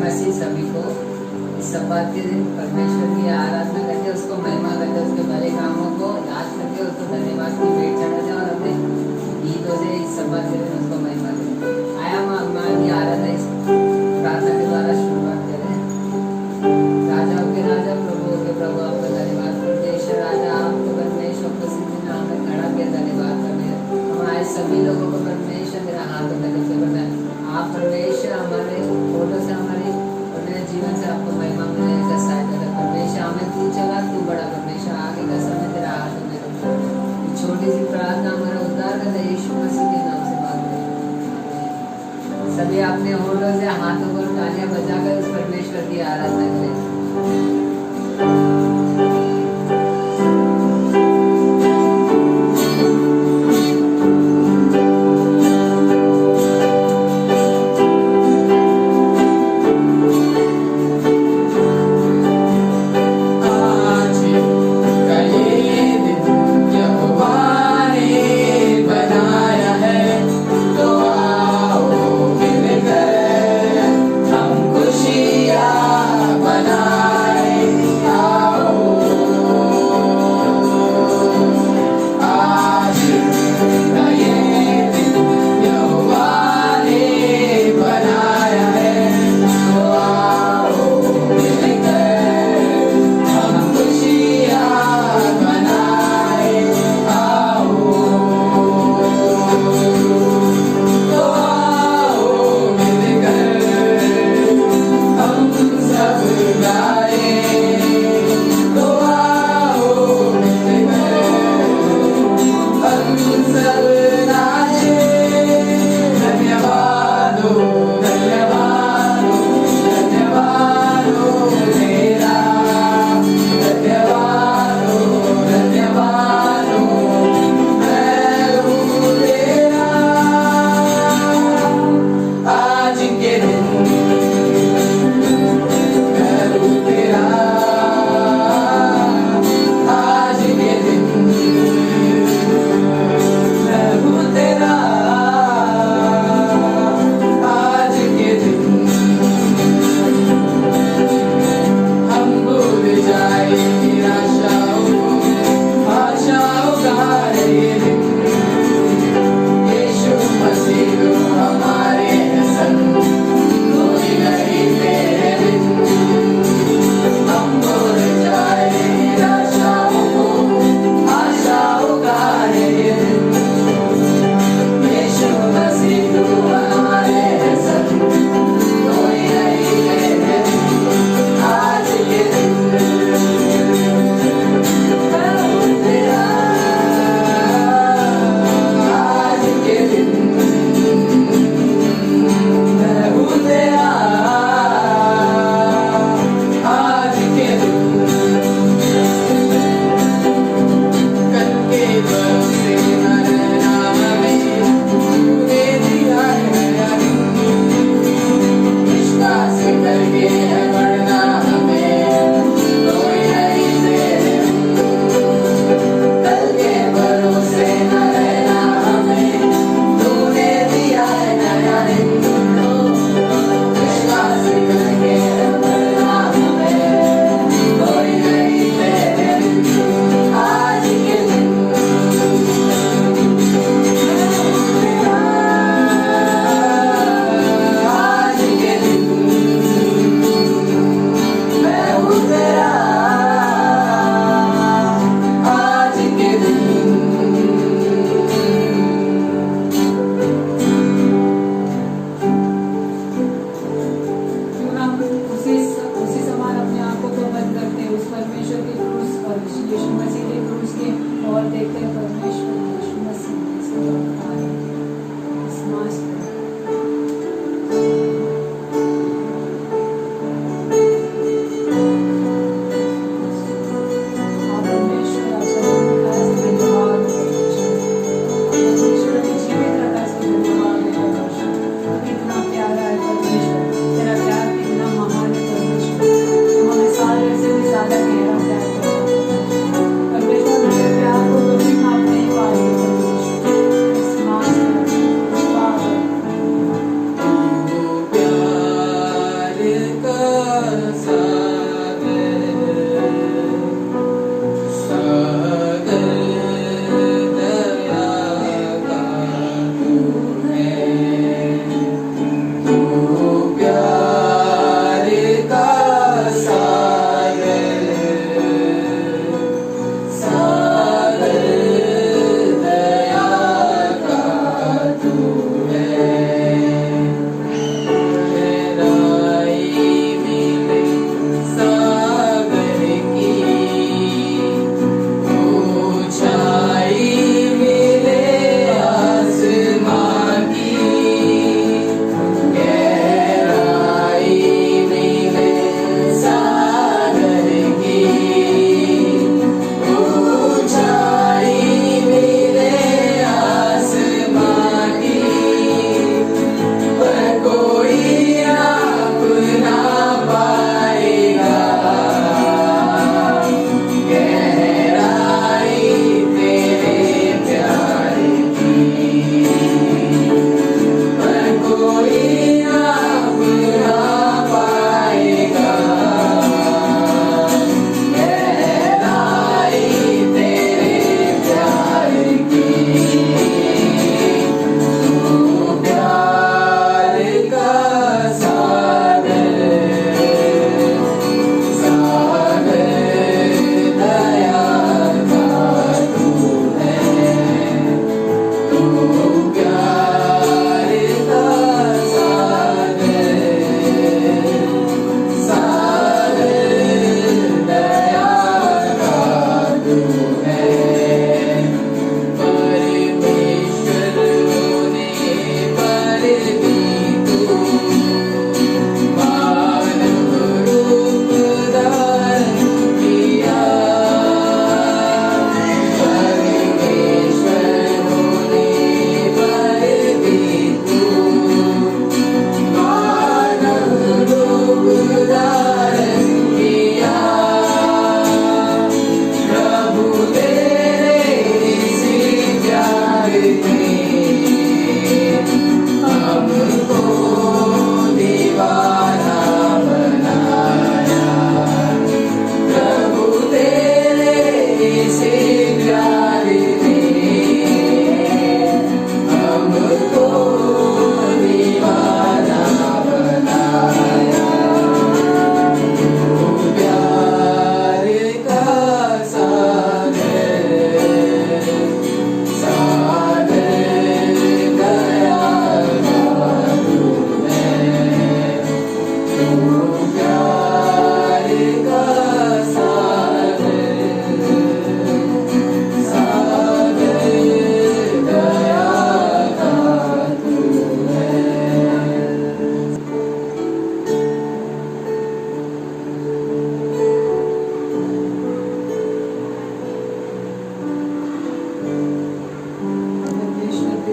मसीह सभी को इस सब्बात के दिन परमेश्वर की आराधना करके उसको महिमा करके उसके भले कामों को याद करके उसको धन्यवाद की भेंट चढ़ाते और अपने गीतों से इस सब्बात के दिन उसको महिमा करें। आया माँ की आराधना इस प्रार्थना के द्वारा शुरुआत करें। राजाओं के राजा प्रभुओं के प्रभु आपका धन्यवाद। परमेश्वर राजा आपको परमेश्वर प्रसिद्ध नाम में खड़ा के धन्यवाद करने हमारे सभी लोगों को परमेश्वर मेरा हाथ में करना है। आप परमेश्वर हमारे फोटो से हमारे जीवन से आपको महिमा मिलने का सहायता कर। परमेश्वर हमें तू चला तू बड़ा। परमेश्वर आगे का समय तेरा हाथ में रखो। छोटी सी प्रार्थना हमारा उद्धार करता यीशु मसीह के नाम से मांगते हैं। सभी अपने होठों से हाथों को तालियां बजाकर उस परमेश्वर की आराधना करें। खुशियाँ बनाए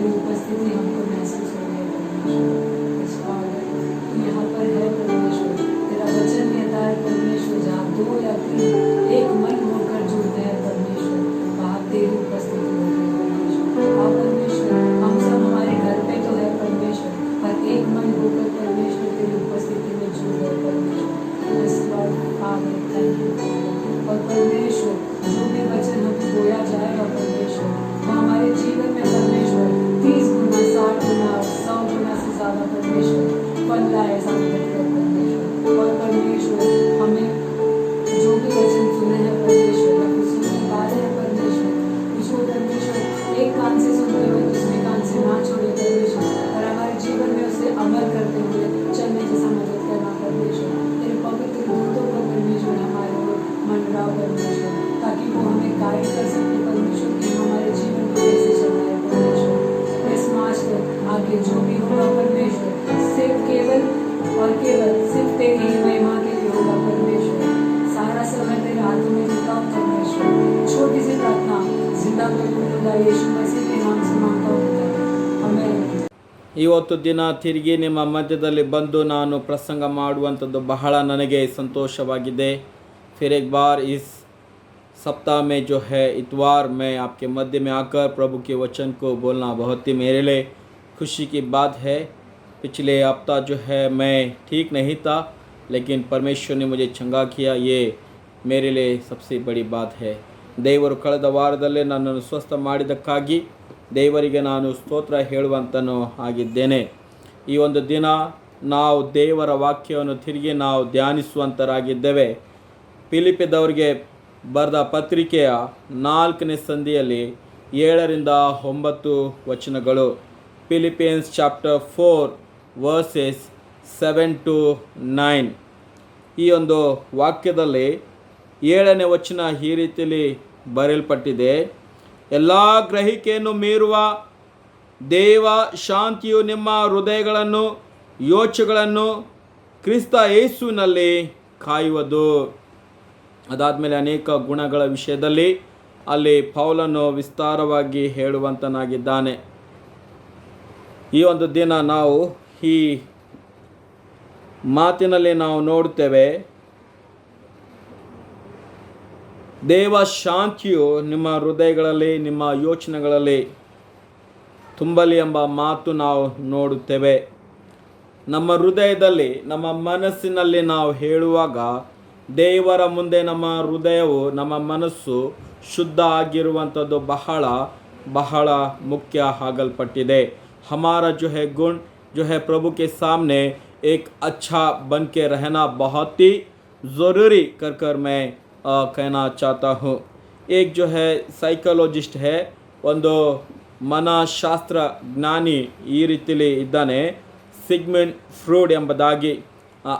तेरी उपस्थिति हमको महसूस हो रही है परमेश्वर। इस Father, तू यहाँ पर है परमेश्वर। तेरा वचन कहता है परमेश्वर, जहाँ 2 या 3 एक मन होकर जुड़ते हैं परमेश्वर, वहाँ तेरी उपस्थिति होती है परमेश्वर। हाँ परमेश्वर, हम सब हमारे घर पे तो है परमेश्वर, पर एक मन होकर परमेश्वर तेरी उपस्थिति में जुड़ गए परमेश्वर। इस Father, थैंक यू Father। और परमेश्वर, जो भी वचन हमें बोया जाएगा परमेश्वर, वो हमारे जीवन में परमेश्वर 30 गुना, 60 गुना, 100 गुना से ज़्यादा परमेश्वर फल लाए सामने कर परमेश्वर। और परमेश्वर, हमें जो भी वचन सुने हैं परमेश्वर, या कुछ सुनने वाले हैं परमेश्वर, उसको परमेश्वर एक कान से सुनते हुए दूसरे कान से ना छोड़े परमेश्वर, और हमारे जीवन में उसे अमल करते हुए चलने जैसा मदद करना परमेश्वर। तेरे पवित्र दूतों को परमेश्वर हमारे ओर मंडराओ परमेश्वर, ताकि वो हमें गाइड कर सके परमेश्वर कि हमारे जीवन को कैसे चलना है परमेश्वर। इस मार्च तक आगे जो भी होगा परमेश्वर, सिर्फ केवल और केवल सिर्फ तेरी ही महिमा के लिए होगा परमेश्वर। सारा समय तेरे हाथों में देता हूँ परमेश्वर। छोटी सी प्रार्थना जिंदा प्रभु खुदा यीशु मसीह के नाम से मांगता हूँ पिता, आमेन। ಇವತ್ತು ದಿನ ತಿರುಗಿ ನಿಮ್ಮ ಮಧ್ಯದಲ್ಲಿ ಬಂದು ನಾನು ಪ್ರಸಂಗ ಮಾಡುವಂಥದ್ದು ಬಹಳ ನನಗೆ ಸಂತೋಷವಾಗಿದೆ। फिर एक बार इस सप्ताह में जो है इतवार में आपके मध्य में आकर प्रभु के वचन को बोलना बहुत ही मेरे लिए खुशी की बात है। पिछले हफ्ता जो है मैं ठीक नहीं था, लेकिन परमेश्वर ने मुझे चंगा किया, ये मेरे लिए सबसे बड़ी बात है। ದೇವರು ಕಳೆದ ವಾರದಲ್ಲೇ ನನ್ನನ್ನು ಸ್ವಸ್ಥ ಮಾಡಿದ್ದಕ್ಕಾಗಿ ದೇವರಿಗೆ ನಾನು ಸ್ತೋತ್ರ ಹೇಳುವಂತನೂ ಆಗಿದ್ದೇನೆ। ಈ ಒಂದು ದಿನ ನಾವು ದೇವರ ವಾಕ್ಯವನ್ನು ತಿರುಗಿ ನಾವು ಧ್ಯಾನಿಸುವಂತರಾಗಿದ್ದೇವೆ। ಫಿಲಿಪ್ಪಿದವರಿಗೆ ಬರೆದ ಪತ್ರಿಕೆಯ 4ನೇ ಸಂಧಿಯಲ್ಲಿ 7ರಿಂದ 9 ವಚನಗಳು, ಫಿಲಿಪಿಯನ್ಸ್ ಚಾಪ್ಟರ್ 4 ವರ್ಸಸ್ 7 to 9। ಈ ಒಂದು ವಾಕ್ಯದಲ್ಲಿ 7ನೇ ವಚನ ಈ ರೀತಿಯಲ್ಲಿ ಬರೆಯಲ್ಪಟ್ಟಿದೆ, ಎಲ್ಲ ಗ್ರಹಿಕೆಯನ್ನು ಮೀರುವ ದೇವ ಶಾಂತಿಯು ನಿಮ್ಮ ಹೃದಯಗಳನ್ನು ಯೋಚನೆಗಳನ್ನು ಕ್ರಿಸ್ತ ಯೇಸುವಿನಲ್ಲಿ ಕಾಯುವುದು। ಅದಾದಮೇಲೆ ಅನೇಕ ಗುಣಗಳ ವಿಷಯದಲ್ಲಿ ಅಲ್ಲಿ ಪೌಲನು ವಿಸ್ತಾರವಾಗಿ ಹೇಳುವಂತನಾಗಿದ್ದಾನೆ। ಈ ಒಂದು ದಿನ ನಾವು ಈ ಮಾತಿನಲ್ಲಿ ನಾವು ನೋಡುತ್ತೇವೆ, ದೇವ ಶಾಂತಿಯು ನಿಮ್ಮ ಹೃದಯಗಳಲ್ಲಿ ನಿಮ್ಮ ಯೋಚನೆಗಳಲ್ಲಿ ತುಂಬಲಿ ಎಂಬ ಮಾತು ನಾವು ನೋಡುತ್ತೇವೆ। ನಮ್ಮ ಹೃದಯದಲ್ಲಿ ನಮ್ಮ ಮನಸ್ಸಿನಲ್ಲಿ ನಾವು ಹೇಳುವಾಗ ದೇವರ ಮುಂದೆ ನಮ್ಮ ಹೃದಯವು ನಮ್ಮ ಮನಸ್ಸು ಶುದ್ಧ ಆಗಿರುವಂಥದ್ದು ಬಹಳ ಬಹಳ ಮುಖ್ಯ ಆಗಲ್ಪಟ್ಟಿದೆ। हमारा जो है गुण जो है प्रभु के सामने एक अच्छा बन के रहना बहुत ही ज़रूरी कर मैं कहना चाहता हूँ। एक जो है साइकोलॉजिस्ट है, ಒಂದು ಮನಃಶಾಸ್ತ್ರ ಜ್ಞಾನಿ ಈ ರೀತಿಲಿ ಇದ್ದಾನೆ, सिगमंड फ्रॉइड ಎಂಬುದಾಗಿ।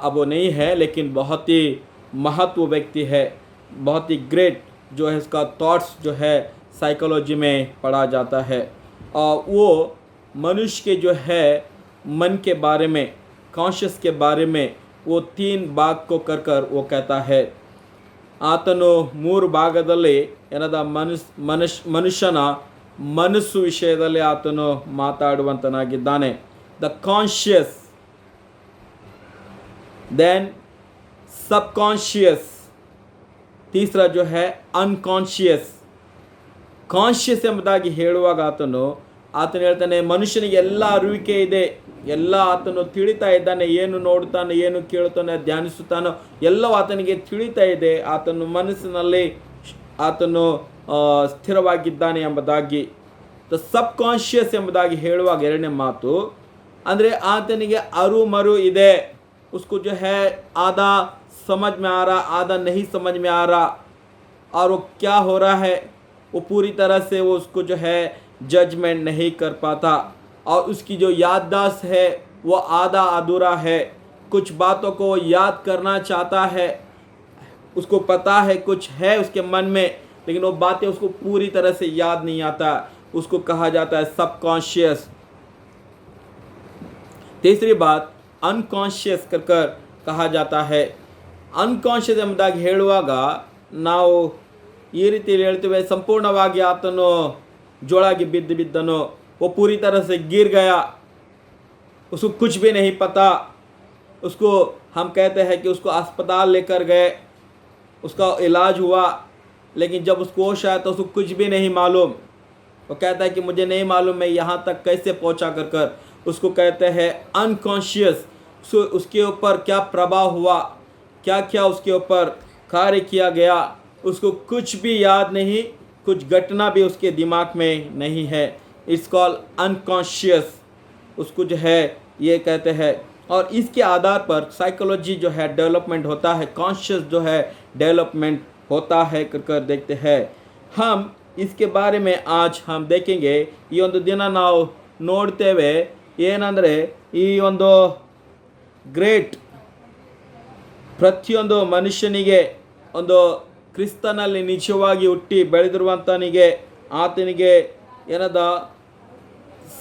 अब वो नहीं है लेकिन बहुत ही महत्व व्यक्ति है, बहुत ही ग्रेट जो है इसका थॉट्स जो है साइकोलॉजी में पढ़ा जाता है। वो मनुष्य के जो है मन के बारे में, कॉन्शियस के बारे में वो 3 भाग को कर वो कहता है। ಆತನು 3 ಭಾಗದಲ್ಲಿ ಏನದ ಮನುಷ್ಯನ ಮನಸ್ಸು ವಿಷಯದಲ್ಲಿ ಆತನು ಮಾತಾಡುವಂತನಾಗಿದ್ದಾನೆ। ದ ಕಾನ್ಶಿಯಸ್, देन सबकॉन्शियस, तीसरा जो है अनकॉन्शियस। ಕಾನ್ಶಿಯಸ್ ಎಂಬುದಾಗಿ ಹೇಳುವಾಗ ಆತನು ಹೇಳ್ತಾನೆ, ಮನುಷ್ಯನಿಗೆ ಎಲ್ಲ ಅರಿವಿಕೆ ಇದೆ, ಎಲ್ಲ ಆತನು ತಿಳಿತಾ ಇದ್ದಾನೆ, ಏನು ನೋಡ್ತಾನೆ, ಏನು ಕೇಳ್ತಾನೆ, ಧ್ಯಾನಿಸುತ್ತಾನೋ ಎಲ್ಲವೂ ಆತನಿಗೆ ತಿಳಿತಾ ಇದೆ, ಆತನು ಮನಸ್ಸಿನಲ್ಲಿ ಆತನು ಸ್ಥಿರವಾಗಿದ್ದಾನೆ ಎಂಬುದಾಗಿ। ದ ಸಬ್ ಕಾನ್ಶಿಯಸ್ ಎಂಬುದಾಗಿ ಹೇಳುವಾಗ 2ನೇ ಮಾತು ಅಂದರೆ ಆತನಿಗೆ ಅರು ಮರು ಇದೆ, उसको जो है आधा समझ में आ रहा, आधा नहीं समझ में आ रहा, और वो क्या हो रहा है वो पूरी तरह से वो उसको जो है जजमेंट नहीं कर पाता, और उसकी जो याददाश्त है वो आधा अधूरा है। कुछ बातों को याद करना चाहता है, उसको पता है कुछ है उसके मन में, लेकिन वो बातें उसको पूरी तरह से याद नहीं आता, उसको कहा जाता है सबकॉन्शियस। तीसरी बात अनकॉन्शियस कर कहा जाता है। ಅನ್ಕಾನ್ಷಿಯಸ್ ಎಂಬುದಾಗಿ ಹೇಳುವಾಗ ನಾವು ಈ ರೀತಿಯಲ್ಲಿ ಹೇಳ್ತೇವೆ, ಸಂಪೂರ್ಣವಾಗಿ ಆತನು ಜೋಳಾಗಿ ಬಿದ್ದನು, वो पूरी तरह से गिर गया, उसको कुछ भी नहीं पता। उसको हम कहते हैं कि उसको अस्पताल लेकर गए, उसका इलाज हुआ, लेकिन जब उसको होश आया तो उसको कुछ भी नहीं मालूम। वो कहता है कि मुझे नहीं मालूम मैं यहाँ तक कैसे पहुँचा कर उसको कहते हैं अनकॉन्शियस। उसके ऊपर क्या प्रभाव हुआ, क्या क्या उसके ऊपर कार्य किया गया, उसको कुछ भी याद नहीं, कुछ घटना भी उसके दिमाग में नहीं है। इट्स कॉल्ड अनकॉन्शियस, उसको जो है ये कहते हैं। और इसके आधार पर साइकोलॉजी जो है डेवलपमेंट होता है, कॉन्शियस जो है डेवलपमेंट होता है कर देखते हैं। हम इसके बारे में आज हम देखेंगे। ಈ ಒಂದು ದಿನ ನಾವು ನೋಡ್ತೇವೆ ಏನಂದರೆ ಈ ಒಂದು ಗ್ರೇಟ್ ಪ್ರತಿಯೊಂದು ಮನುಷ್ಯನಿಗೆ, ಒಂದು ಕ್ರಿಸ್ತನಲ್ಲಿ ನಿಜವಾಗಿ ಹುಟ್ಟಿ ಬೆಳೆದಿರುವಂತನಿಗೆ, ಆತನಿಗೆ ಏನದ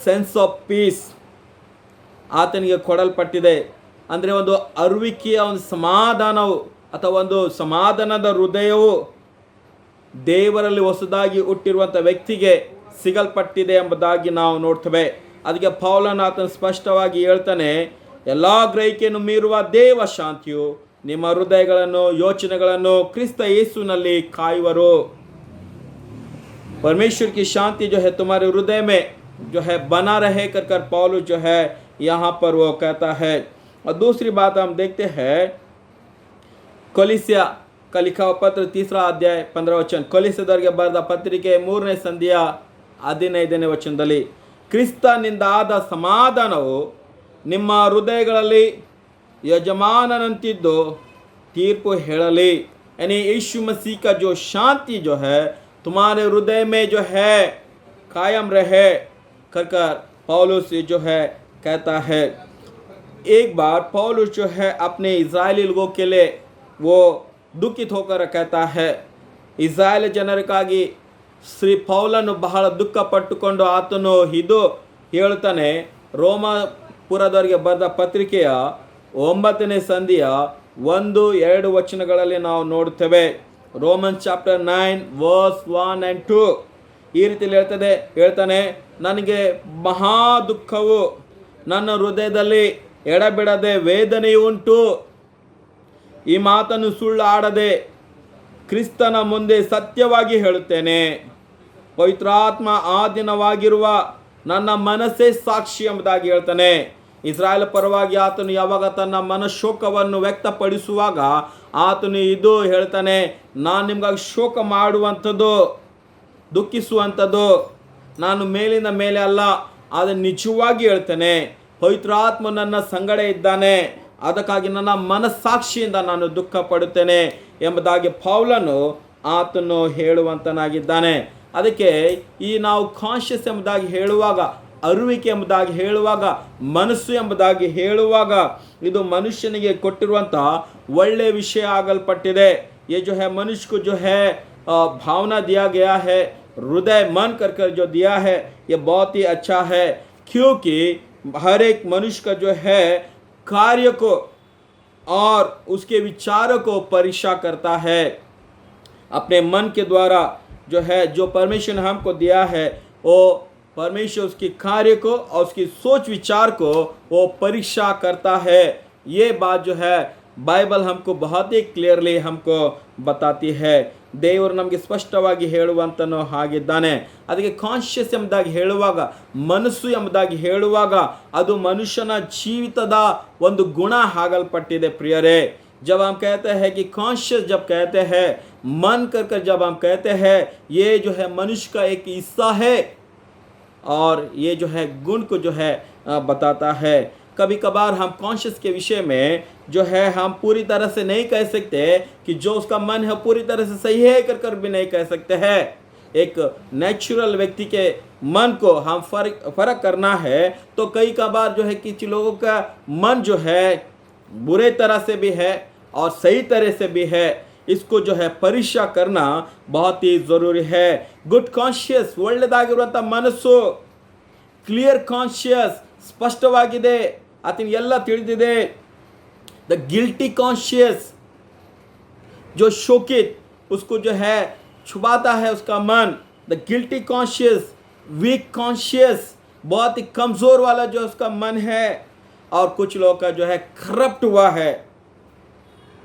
ಸೆನ್ಸ್ ಆಫ್ ಪೀಸ್ ಆತನಿಗೆ ಕೊಡಲ್ಪಟ್ಟಿದೆ. ಅಂದರೆ ಒಂದು ಅರುವಿಕೆಯ ಒಂದು ಸಮಾಧಾನವು ಅಥವಾ ಒಂದು ಸಮಾಧಾನದ ಹೃದಯವು ದೇವರಲ್ಲಿ ಹೊಸದಾಗಿ ಹುಟ್ಟಿರುವಂಥ ವ್ಯಕ್ತಿಗೆ ಸಿಗಲ್ಪಟ್ಟಿದೆ ಎಂಬುದಾಗಿ ನಾವು ನೋಡ್ತೇವೆ. ಅದಕ್ಕೆ ಪೌಲನು ಆತನು ಸ್ಪಷ್ಟವಾಗಿ ಹೇಳ್ತಾನೆ, ಎಲ್ಲ ಗ್ರಹಿಕೆಯನ್ನು ಮೀರುವ ದೇವ ಶಾಂತಿಯು ನಿಮ್ಮ ಹೃದಯಗಳನ್ನು ಯೋಚನೆಗಳನ್ನು ಕ್ರಿಸ್ತ ಯೇಸುನಲ್ಲಿ ಕಾಯುವರು. परमेश्वर की शांति जो है तुम्हारे हृदय में जो है बना रहे कर पौलुस जो है यहाँ पर वो कहता है. और दूसरी बात हम देखते हैं ಕೊಲಿಸ್ಯ का लिखा हुआ पत्र 3 अध्याय 15 वचन. ಕೊಲಿಸ್ಯದವರಿಗೆ ಬರೆದ ಪತ್ರಿಕೆ 3ನೇ ಸಂಧಿಯ 15ನೇ ವಚನದಲ್ಲಿ, ಕ್ರಿಸ್ತನಿಂದ ಆದ ಸಮಾಧಾನವು ನಿಮ್ಮ ಹೃದಯಗಳಲ್ಲಿ ಯಜಮಾನನಂತಿದ್ದು तीर्प हेड़ली. यानी यीशु मसीह का जो शांति जो है तुम्हारे हृदय में जो है कायम रहे कर पौलुस जो है कहता है. एक बार पौलुस जो है अपने इज़राइली लोगों के लिए वो दुखित होकर कहता है. ಇಸ್ರಾಯೇಲ್ ಜನರಿಗಾಗಿ ಶ್ರೀ ಪೌಲನು ಬಹಳ ದುಃಖ ಪಟ್ಟುಕೊಂಡು ಆತನು ಇದು ಹೇಳ್ತಾನೆ. ರೋಮಾಪುರದವರಿಗೆ ಬರೆದ ಪತ್ರಿಕೆಯ 9ನೇ ಸಂಧಿಯ 1-2 ವಚನಗಳಲ್ಲಿ ನಾವು ನೋಡ್ತೇವೆ. ರೋಮನ್ ಚಾಪ್ಟರ್ 9 ವರ್ಸ್ 1 and 2 ಈ ರೀತಿಯಲ್ಲಿ ಹೇಳ್ತಾನೆ, ನನಗೆ ಮಹಾ ದುಃಖವು ನನ್ನ ಹೃದಯದಲ್ಲಿ ಎಡಬಿಡದೆ ವೇದನೆಯು ಉಂಟು. ಈ ಮಾತನ್ನು ಸುಳ್ಳು ಆಡದೆ ಕ್ರಿಸ್ತನ ಮುಂದೆ ಸತ್ಯವಾಗಿ ಹೇಳುತ್ತೇನೆ. ಪವಿತ್ರಾತ್ಮ ಆಧೀನವಾಗಿರುವ ನನ್ನ ಮನಸ್ಸೇ ಸಾಕ್ಷಿ ಎಂಬುದಾಗಿ ಹೇಳ್ತಾನೆ. ಇಸ್ರಾಯೇಲ್ ಪರವಾಗಿ ಆತನು ಯಾವಾಗ ತನ್ನ ಮನಶೋಕವನ್ನು ವ್ಯಕ್ತಪಡಿಸುವಾಗ ಆತನು ಇದು ಹೇಳ್ತಾನೆ, ನಾನು ನಿಮ್ಗಾಗಿ ಶೋಕ ಮಾಡುವಂಥದ್ದು, ದುಃಖಿಸುವಂಥದ್ದು ನಾನು ಮೇಲಿನ ಮೇಲೆ ಅಲ್ಲ, ಆದರೆ ನಿಜವಾಗಿ ಹೇಳ್ತೇನೆ, ಪವಿತ್ರಾತ್ಮ ನನ್ನ ಸಂಗಡ ಇದ್ದಾನೆ, ಅದಕ್ಕಾಗಿ ನನ್ನ ಮನಸ್ಸಾಕ್ಷಿಯಿಂದ ನಾನು ದುಃಖ ಪಡುತ್ತೇನೆ ಎಂಬುದಾಗಿ ಪೌಲನು ಆತನು ಹೇಳುವಂತನಾಗಿದ್ದಾನೆ. ಅದಕ್ಕೆ ಈ ನಾವು ಕಾನ್ಷಿಯಸ್ ಎಂಬುದಾಗಿ ಹೇಳುವಾಗ, ಅರುವಿಕೆ ಎಂಬುದಾಗಿ ಹೇಳುವಾಗ, ಮನಸ್ಸು ಎಂಬುದಾಗಿ ಹೇಳುವಾಗ ಇದು ಮನುಷ್ಯನಿಗೆ ಕೊಟ್ಟಿರುವಂತಹ ಒಳ್ಳೆಯ ವಿಷಯ ಆಗಲ್ಪಟ್ಟಿದೆ. ये जो है मनुष्य को जो है भावना दिया गया है, हृदय मन कर जो दिया है, ये बहुत ही अच्छा है. क्योंकि हर एक मनुष्य का जो है कार्य को और उसके विचारों को परीक्षा करता है. अपने मन के द्वारा जो है, जो परमेश्वर ने हमको दिया है, वो परमेश्वर उसके कार्य को और उसकी सोच विचार को वो परीक्षा करता है. ये बात जो है बाइबल हमको बहुत ही क्लियरली हमको बताती है. ದೇವರು ನಮಗೆ ಸ್ಪಷ್ಟವಾಗಿ ಹೇಳುವಂತನೋ ಹಾಗಿದ್ದಾನೆ. ಅದಕ್ಕೆ ಕಾನ್ಷಿಯಸ್ ಎಂಬುದಾಗಿ ಹೇಳುವಾಗ, ಮನಸ್ಸು ಎಂಬುದಾಗಿ ಹೇಳುವಾಗ ಅದು ಮನುಷ್ಯನ ಜೀವಿತದ ಒಂದು ಗುಣ ಆಗಲ್ಪಟ್ಟಿದೆ ಪ್ರಿಯರೇ. जब हम कहते हैं कि कॉन्शियस जब कहते हैं, मन कर जब हम कहते हैं, ये जो है मनुष्य का एक हिस्सा है और ये जो है गुण को जो है बताता है. कभी कभार हम कॉन्शियस के विषय में जो है हम पूरी तरह से नहीं कह सकते कि जो उसका मन है पूरी तरह से सही है कर भी नहीं कह सकते हैं. एक नेचुरल व्यक्ति के मन को हम फर्क करना है तो कई कभार जो है किसी लोगों का मन जो है बुरे तरह से भी है और सही तरह से भी है. इसको जो है परीक्षा करना बहुत ही ज़रूरी है. गुड कॉन्शियस ಒಳ್ಳೆದಾಗಿರುವಂಥ ಮನಸ್ಸು, ಕ್ಲಿಯರ್ ಕಾನ್ಷಿಯಸ್ ಸ್ಪಷ್ಟವಾಗಿದೆ, ಆತನಿಗೆ ಎಲ್ಲ ತಿಳಿದಿದೆ. द गिल्टी कॉन्शियस जो शोकित उसको जो है छुपाता है उसका मन. The guilty conscious, weak conscious बहुत ही कमज़ोर वाला जो उसका मन है, और कुछ लोग का जो है करप्ट हुआ है.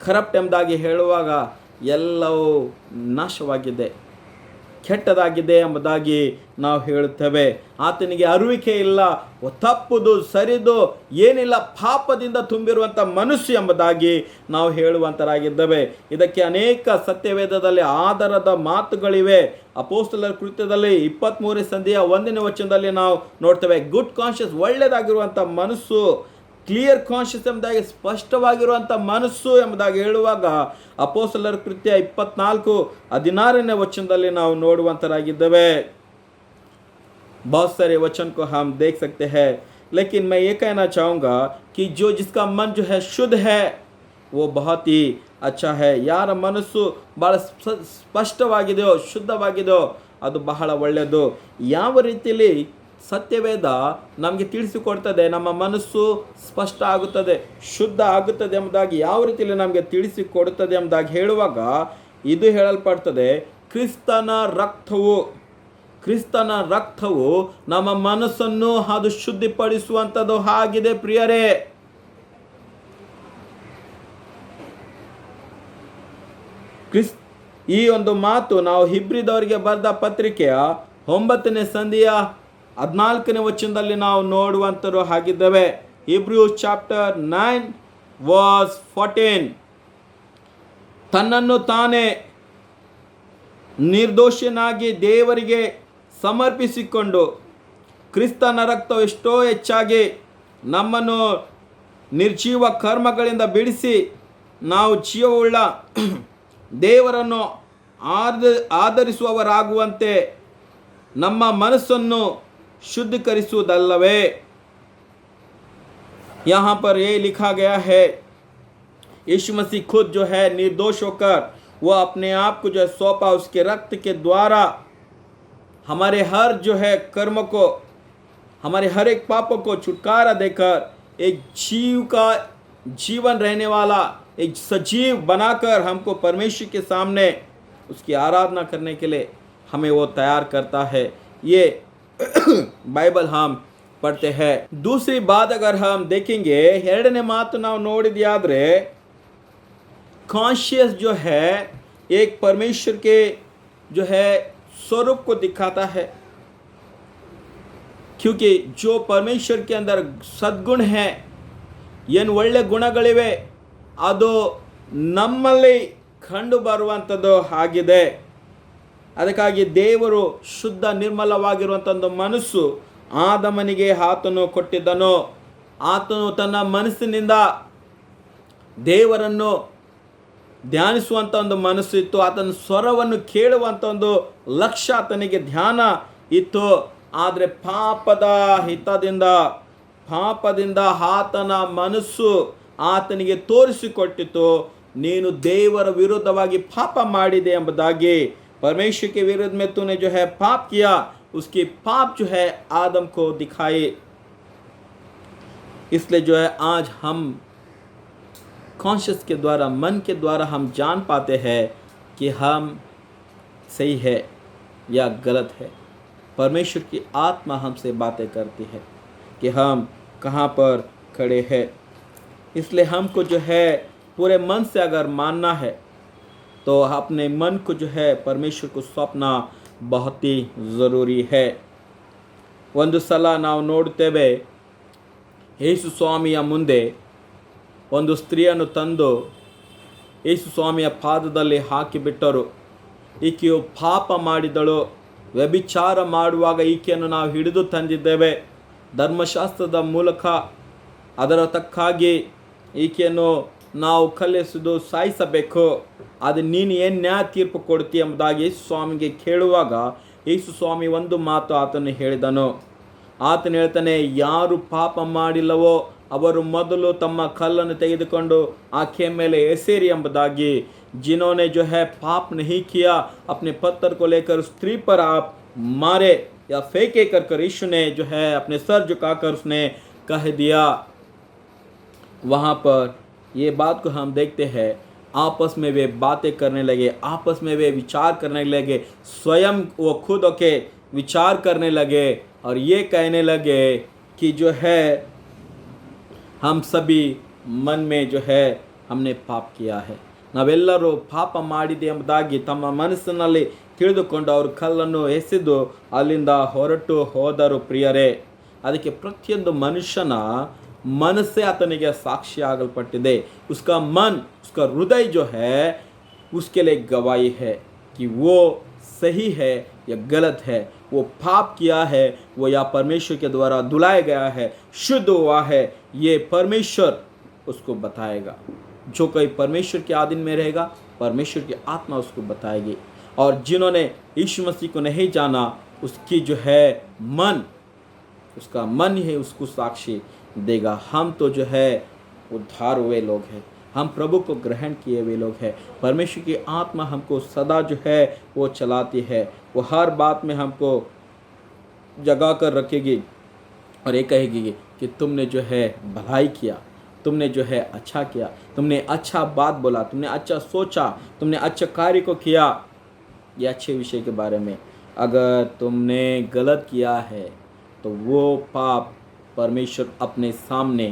ಕರಪ್ಟ್ ಎಂಬುದಾಗಿ ಹೇಳುವಾಗ ಎಲ್ಲವೂ ನಾಶವಾಗಿದೆ, ಕೆಟ್ಟದಾಗಿದೆ ಎಂಬುದಾಗಿ ನಾವು ಹೇಳುತ್ತೇವೆ. ಆತನಿಗೆ ಅರಿವಿಕೆ ಇಲ್ಲ, ತಪ್ಪುದು ಸರಿದು ಏನಿಲ್ಲ, ಪಾಪದಿಂದ ತುಂಬಿರುವಂಥ ಮನುಷ್ಯ ಎಂಬುದಾಗಿ ನಾವು ಹೇಳುವಂತರಾಗಿದ್ದೇವೆ. ಇದಕ್ಕೆ ಅನೇಕ ಸತ್ಯವೇದದಲ್ಲಿ ಆಧಾರದ ಮಾತುಗಳಿವೆ. ಅಪೊಸ್ತಲರ ಕೃತ್ಯದಲ್ಲಿ 23ನೇ ಸಂಧಿಯ 1ನೇ ವಚನದಲ್ಲಿ ನಾವು ನೋಡ್ತೇವೆ. ಗುಡ್ ಕಾನ್ಷಿಯಸ್, ಒಳ್ಳೆಯದಾಗಿರುವಂಥ ಮನಸ್ಸು, ಕ್ಲಿಯರ್ ಕಾನ್ಷಿಯಸ್ ಎಂಬುದಾಗಿ ಸ್ಪಷ್ಟವಾಗಿರುವಂಥ ಮನಸ್ಸು ಎಂಬುದಾಗಿ ಹೇಳುವಾಗ ಅಪೊಸ್ತಲರ ಕೃತ್ಯ 24:16ನೇ ವಚನದಲ್ಲಿ ನಾವು ನೋಡುವಂತರಾಗಿದ್ದೇವೆ. बहुत सारे वचन को हम देख सकते हैं, लेकिन मैं ये कहना चाहूँगा कि जिसका मन जो है शुद्ध है वो बहुत ही अच्छा है. ಯಾರ ಮನಸ್ಸು ಬಹಳ ಸ್ಪಷ್ಟವಾಗಿದೆಯೋ, ಶುದ್ಧವಾಗಿದೆಯೋ ಅದು ಬಹಳ ಒಳ್ಳೆಯದು. ಯಾವ ರೀತಿಯಲ್ಲಿ ಸತ್ಯವೇದ ನಮಗೆ ತಿಳಿಸಿಕೊಡ್ತದೆ, ನಮ್ಮ ಮನಸ್ಸು ಸ್ಪಷ್ಟ ಆಗುತ್ತದೆ, ಶುದ್ಧ ಆಗುತ್ತದೆ ಎಂಬುದಾಗಿ ಯಾವ ರೀತಿಯಲ್ಲಿ ನಮಗೆ ತಿಳಿಸಿಕೊಡುತ್ತದೆ ಎಂಬುದಾಗಿ ಹೇಳುವಾಗ ಇದು ಹೇಳಲ್ಪಡ್ತದೆ, ಕ್ರಿಸ್ತನ ರಕ್ತವು ನಮ್ಮ ಮನಸ್ಸನ್ನು ಅದು ಶುದ್ಧಿಪಡಿಸುವಂಥದ್ದು ಆಗಿದೆ ಪ್ರಿಯರೇ. ಈ ಒಂದು ಮಾತು ನಾವು ಹಿಬ್ರಿದವರಿಗೆ ಬರೆದ ಪತ್ರಿಕೆಯ 9ನೇ ಸಂಧಿಯ 14ನೇ ವಚನದಲ್ಲಿ ನಾವು ನೋಡುವಂತರು ಆಗಿದ್ದೇವೆ. Hebrews chapter 9 verse 14. ತನ್ನನ್ನು ತಾನೇ ನಿರ್ದೋಷನಾಗಿ ದೇವರಿಗೆ ಸಮರ್ಪಿಸಿಕೊಂಡು ಕ್ರಿಸ್ತನ ರಕ್ತವು ಎಷ್ಟೋ ಹೆಚ್ಚಾಗಿ ನಮ್ಮನ್ನು ನಿರ್ಜೀವ ಕರ್ಮಗಳಿಂದ ಬಿಡಿಸಿ ನಾವು ಜೀವವುಳ್ಳ ದೇವರನ್ನು ಆಧರಿಸುವವರಾಗುವಂತೆ ನಮ್ಮ ಮನಸ್ಸನ್ನು शुद्धिकरिಸುವುದಲ್ಲವೇ. यहाँ पर ये लिखा गया है, यीशु मसीह खुद जो है निर्दोष होकर वो अपने आप को जो है सौंपा, उसके रक्त के द्वारा हमारे हर जो है कर्म को, हमारे हर एक पापों को छुटकारा देकर एक जीवन रहने वाला एक सजीव बनाकर हमको परमेश्वर के सामने उसकी आराधना करने के लिए हमें वो तैयार करता है. ये बाइबल हम पढ़ते हैं. दूसरी बात अगर हम देखेंगे, ಎರಡನೇ ಮಾತು ನಾವು ನೋಡಿದ್ಯಾದ್ರೆ, कॉन्शियस जो है एक परमेश्वर के जो है स्वरूप को दिखाता है, क्योंकि जो परमेश्वर के अंदर सद्गुण है, ಏನು ಒಳ್ಳೆ ಗುಣಗಳಿವೆ ಅದು ನಮ್ಮಲ್ಲಿ ಕಂಡು ಬರುವಂಥದ್ದು ಆಗಿದೆ. ಅದಕ್ಕಾಗಿ ದೇವರು ಶುದ್ಧ ನಿರ್ಮಲವಾಗಿರುವಂಥ ಒಂದು ಮನಸ್ಸು ಆದಮನಿಗೆ ಆತನು ಕೊಟ್ಟಿದ್ದನು. ಆತನು ತನ್ನ ಮನಸ್ಸಿನಿಂದ ದೇವರನ್ನು ಧ್ಯಾನಿಸುವಂಥ ಒಂದು ಮನಸ್ಸು ಇತ್ತು. ಆತನ ಸ್ವರವನ್ನು ಕೇಳುವಂಥ ಒಂದು ಲಕ್ಷ್ಯ ಆತನಿಗೆ ಧ್ಯಾನ ಇತ್ತು. ಆದರೆ ಪಾಪದಿಂದ ಆತನ ಮನಸ್ಸು ಆತನಿಗೆ ತೋರಿಸಿಕೊಟ್ಟಿತು, ನೀನು ದೇವರ ವಿರುದ್ಧವಾಗಿ ಪಾಪ ಮಾಡಿದೆ ಎಂಬುದಾಗಿ. परमेश्वर के विरुद्ध में तूने जो है पाप किया, उसकी पाप जो है आदम को दिखाए. इसलिए जो है आज हम कॉन्शियस के द्वारा, मन के द्वारा हम जान पाते हैं कि हम सही है या गलत है. परमेश्वर की आत्मा हमसे बातें करती है कि हम कहाँ पर खड़े हैं. इसलिए हमको जो है पूरे मन से अगर मानना है तो अपने मन को जो है परमेश्वर को सौंपना बहुत ही ज़रूरी है. ಒಂದು ಸಲ ನಾವು ನೋಡುತ್ತೇವೆ, ಯೇಸು ಸ್ವಾಮಿಯ ಮುಂದೆ ಒಂದು ಸ್ತ್ರೀಯನ್ನು ತಂದು ಯೇಸು ಸ್ವಾಮಿಯ ಪಾದದಲ್ಲಿ ಹಾಕಿಬಿಟ್ಟರು. ಈಕೆಯು ಪಾಪ ಮಾಡಿದಳು. ವ್ಯಭಿಚಾರ ಮಾಡುವಾಗ ಈಕೆಯನ್ನು ನಾವು ಹಿಡಿದು ತಂದಿದ್ದೇವೆ. ಧರ್ಮಶಾಸ್ತ್ರದ ಮೂಲಕ ಅದರ ತಕ್ಕಾಗಿ ಈಕೆಯನ್ನು ನಾವು ಕಲ್ಲೆಸೆದು ಸಾಯಿಸಬೇಕು. ಅದು ನೀನು ಏನು ನ್ಯಾಯ ತೀರ್ಪು ಕೊಡ್ತೀಯ ಎಂಬುದಾಗಿ ಯೇಸು ಸ್ವಾಮಿಗೆ ಕೇಳುವಾಗ ಯೇಸು ಸ್ವಾಮಿ ಒಂದು ಮಾತು ಆತನು ಹೇಳಿದನು. ಆತನು ಹೇಳ್ತಾನೆ, ಯಾರು ಪಾಪ ಮಾಡಿಲ್ಲವೋ ಅವರು ಮೊದಲು ತಮ್ಮ ಕಲ್ಲನ್ನು ತೆಗೆದುಕೊಂಡು ಆಕೆಯ ಮೇಲೆ ಎಸೆರಿ ಎಂಬುದಾಗಿ. जिन्होंने जो है पाप नहीं किया अपने पत्थर को लेकर स्त्री पर आप मारे या फेंके कर यीशु ने जो है अपने सर झुकाकर उसने कह दिया. वहाँ पर ये बात को हम देखते हैं, आपस में वे बातें करने लगे, आपस में वे विचार करने लगे. स्वयं वो खुद होके विचार करने लगे और ये कहने लगे कि जो है हम सभी मन में जो है हमने पाप किया है, ನಾವೆಲ್ಲರೂ ಪಾಪ ಮಾಡಿದೆ ಎಂಬುದಾಗಿ ತಮ್ಮ ಮನಸ್ಸಿನಲ್ಲಿ ತಿಳಿದುಕೊಂಡು ಅವರು ಕಲ್ಲನ್ನು ಎಸೆದು ಅಲ್ಲಿಂದ ಹೊರಟು ಹೋದರು ಪ್ರಿಯರೇ. ಅದಕ್ಕೆ ಪ್ರತಿಯೊಂದು ಮನುಷ್ಯನ ಮನಸ್ಸೇ ಆತನಿಗೆ ಸಾಕ್ಷಿ ಆಗಲ್ಪಟ್ಟಿದೆ. उसका मन, उसका हृदय जो है उसके लिए गवाही है कि वो सही है या गलत है, वो पाप किया है वो या परमेश्वर के द्वारा धुलाया गया है, शुद्ध हुआ है, ये परमेश्वर उसको बताएगा. जो कोई परमेश्वर के आधीन में रहेगा परमेश्वर की आत्मा उसको बताएगी. और जिन्होंने यीशु मसीह को नहीं जाना उसकी जो है मन, उसका मन ही उसको साक्षी देगा. हम तो जो है उद्धार हुए लोग हैं, हम प्रभु को ग्रहण किए हुए लोग हैं. परमेश्वर की आत्मा हमको सदा जो है वो चलाती है, वो हर बात में हमको जगा कर रखेगी और ये कहेगी कि तुमने जो है भलाई किया, तुमने जो है अच्छा किया, तुमने अच्छा बात बोला, तुमने अच्छा सोचा, तुमने अच्छे कार्य को किया. ये अच्छे विषय के बारे में. अगर तुमने गलत किया है तो वो पाप परमेश्वर अपने सामने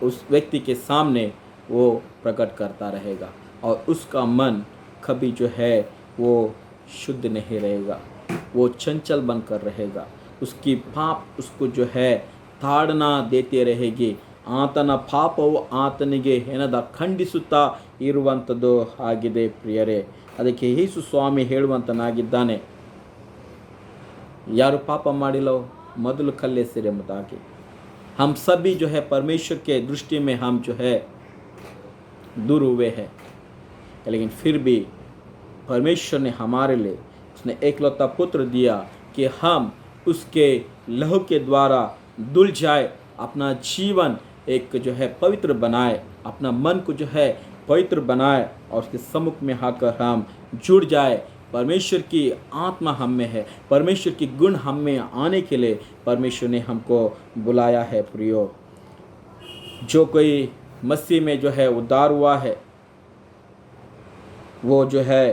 उस व्यक्ति के सामने वो प्रकट करता रहेगा और उसका मन कभी जो है वो शुद्ध नहीं रहेगा, वो चंचल बनकर रहेगा. उसकी पाप उसको जो है ताड़ना देते रहेगी. ಆತನ ಪಾಪವು ಆತನಿಗೆ ಏನದ ಖಂಡಿಸುತ್ತಾ ಇರುವಂಥದ್ದು ಆಗಿದೆ ಪ್ರಿಯರೇ. ಅದಕ್ಕೆ ಯೇಸು ಸ್ವಾಮಿ ಹೇಳುವಂತನಾಗಿದ್ದಾನೆ, ಯಾರು ಪಾಪ ಮಾಡಿಲ್ಲೋ ಮೊದಲು ಕಲ್ಲೆಸೆರೆ ಎಂಬುದಾಗಿ. हम सभी जो है परमेश्वर के दृष्टि में हम जो है दूर हुए हैं, लेकिन फिर भी परमेश्वर ने हमारे लिए उसने एकलौता पुत्र दिया कि हम उसके लहू के द्वारा धुल जाए, अपना जीवन एक जो है पवित्र बनाए, अपना मन को जो है पवित्र बनाए और उसके सम्मुख में आकर हम जुड़ जाए. परमेश्वर की आत्मा हम में है, परमेश्वर की गुण हम में आने के लिए परमेश्वर ने हमको बुलाया है. प्रियो, जो कोई मसीह में जो है उद्धार हुआ है वो जो है